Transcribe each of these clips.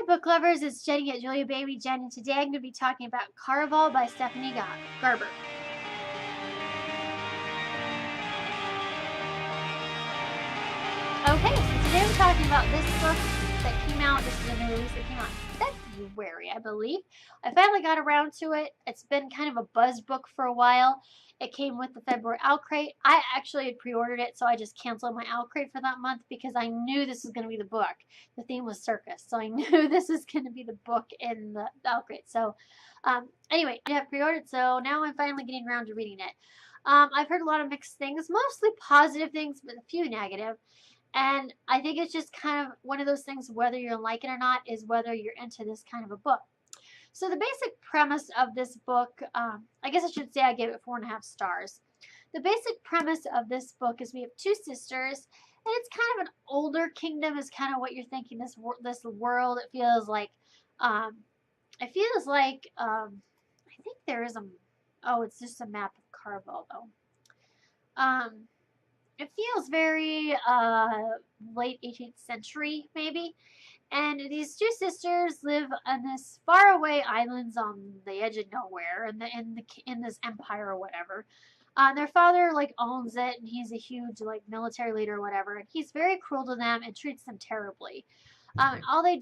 book lovers, it's Jenny at Julia Baby Jen, and today I'm going to be talking about Caraval by Stephanie Garber. Okay, so today we're talking about this book that came out. This is a new release that came out in February, I believe. I finally got around to it. It's been kind of a buzz book for a while. It came with the February Owl Crate. I actually had pre-ordered it, so I just canceled my Owl Crate for that month because I knew this was going to be the book. The theme was circus, so I knew this was going to be the book in the Owl Crate. So anyway, I have pre-ordered, so now I'm finally getting around to reading it. I've heard a lot of mixed things, mostly positive things, but a few negative. And I think it's just kind of one of those things, whether you like it or not, is whether you're into this kind of a book. So the basic premise of this book, I guess I should say I gave it 4.5 stars. The basic premise of this book is we have two sisters, and it's kind of an older kingdom is kind of what you're thinking. This world, it feels like, I think there is it's just a map of Caraval though. It feels very late 18th century, maybe. And these two sisters live on this faraway islands on the edge of nowhere, in this empire or whatever. Their father owns it, and he's a huge military leader or whatever. And he's very cruel to them and treats them terribly. And all they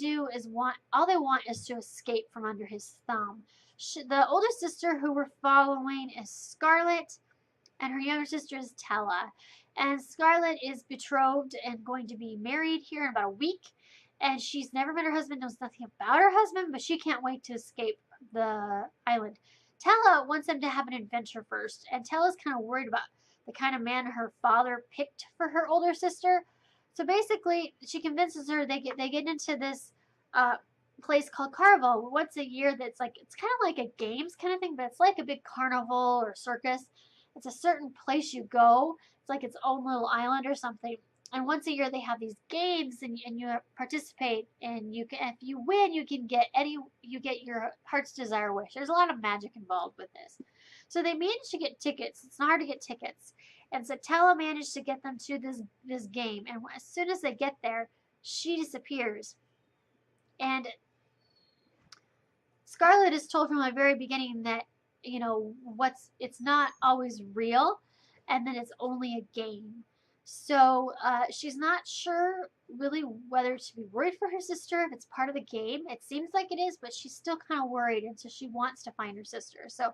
want is to escape from under his thumb. The older sister who we're following is Scarlet, and her younger sister is Tella. And Scarlet is betrothed and going to be married here in about a week. And she's never met her husband, knows nothing about her husband, but she can't wait to escape the island. Tella wants them to have an adventure first, and Tella's kind of worried about the kind of man her father picked for her older sister. So basically, she convinces her they get into this place called Caraval once a year. It's kind of like a games kind of thing, but it's like a big carnival or circus. It's a certain place you go. It's like its own little island or something. And once a year they have these games, and you participate, and if you win, you get your heart's desire wish. There's a lot of magic involved with this. So they managed to get tickets. It's not hard to get tickets. And so Tella managed to get them to this game. And as soon as they get there, she disappears. And Scarlet is told from the very beginning that it's not always real, and that it's only a game. So she's not sure really whether to be worried for her sister, if it's part of the game. It seems like it is, but she's still kind of worried, and so she wants to find her sister. So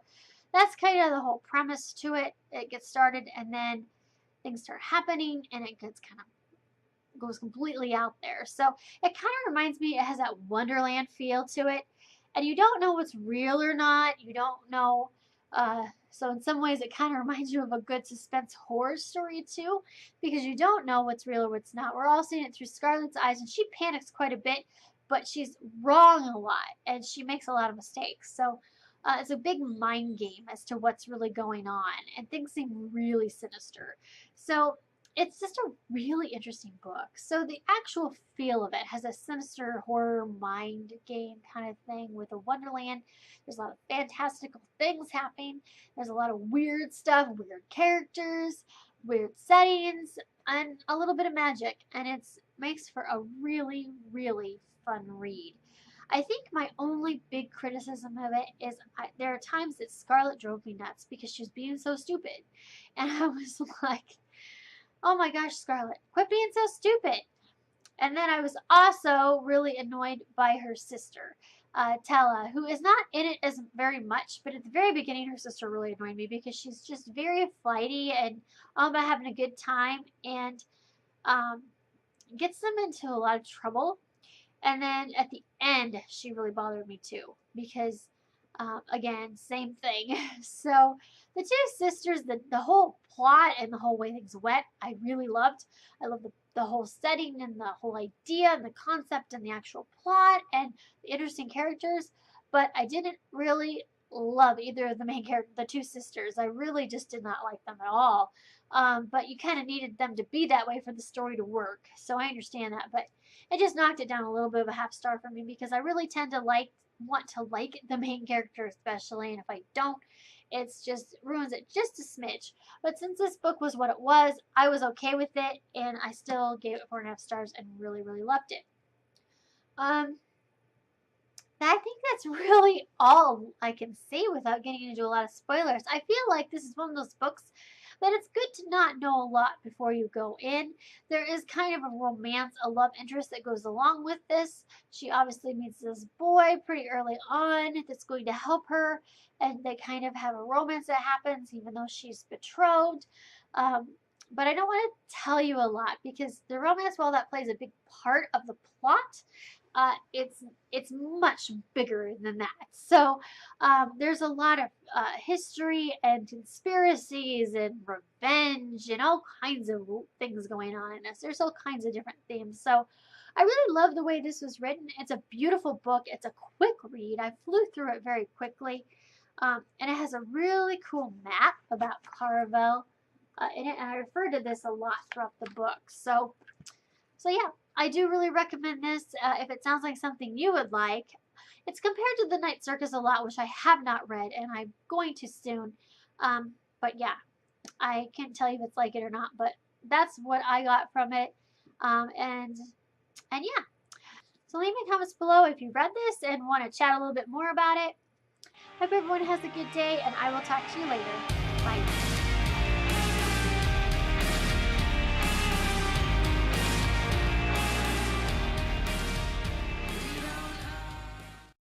that's kind of the whole premise to it. It gets started, and then things start happening, and it goes completely out there. So it kind of reminds me, it has that Wonderland feel to it. And you don't know what's real or not. You don't know. So in some ways, it kind of reminds you of a good suspense horror story too, because you don't know what's real or what's not. We're all seeing it through Scarlett's eyes, and she panics quite a bit, but she's wrong a lot, and she makes a lot of mistakes. So it's a big mind game as to what's really going on, and things seem really sinister. So it's just a really interesting book. So the actual feel of it has a sinister horror mind game kind of thing with a Wonderland. There's a lot of fantastical things happening. There's a lot of weird stuff, weird characters, weird settings, and a little bit of magic. And it makes for a really, really fun read. I think my only big criticism of it is there are times that Scarlet drove me nuts because she was being so stupid. And I was like, oh my gosh, Scarlet, quit being so stupid. And then I was also really annoyed by her sister, Tella, who is not in it as very much, but at the very beginning her sister really annoyed me because she's just very flighty and all about having a good time, and gets them into a lot of trouble. And then at the end, she really bothered me too, because again, same thing. So the two sisters, the whole plot and the whole way things went, I really loved. I loved the whole setting and the whole idea and the concept and the actual plot and the interesting characters. But I didn't really love either of the main characters, the two sisters. I really just did not like them at all. But you kind of needed them to be that way for the story to work. So I understand that. But it just knocked it down a little bit of a half star for me, because I really tend to want to like the main character especially, and if I don't, it's just ruins it just a smidge. But since this book was what it was, I was okay with it, and I still gave it 4.5 stars and really, really loved it. I think that's really all I can say without getting into a lot of spoilers. I feel like this is one of those books that it's good to not know a lot before you go in. There is kind of a romance, a love interest that goes along with this. She obviously meets this boy pretty early on that's going to help her, and they kind of have a romance that happens even though she's betrothed. Um, but I don't want to tell you a lot because the romance, while that plays a big part of the plot, it's much bigger than that. So there's a lot of history and conspiracies and revenge and all kinds of things going on in this. There's all kinds of different themes. So I really love the way this was written. It's a beautiful book. It's a quick read. I flew through it very quickly. And it has a really cool map about Caraval in it, and I refer to this a lot throughout the book. So yeah, I do really recommend this if it sounds like something you would like. It's compared to The Night Circus a lot, which I have not read, and I'm going to soon. But yeah, I can't tell you if it's like it or not, but that's what I got from it. And yeah, so leave me comments below if you read this and want to chat a little bit more about it. Hope everyone has a good day, and I will talk to you later. Bye.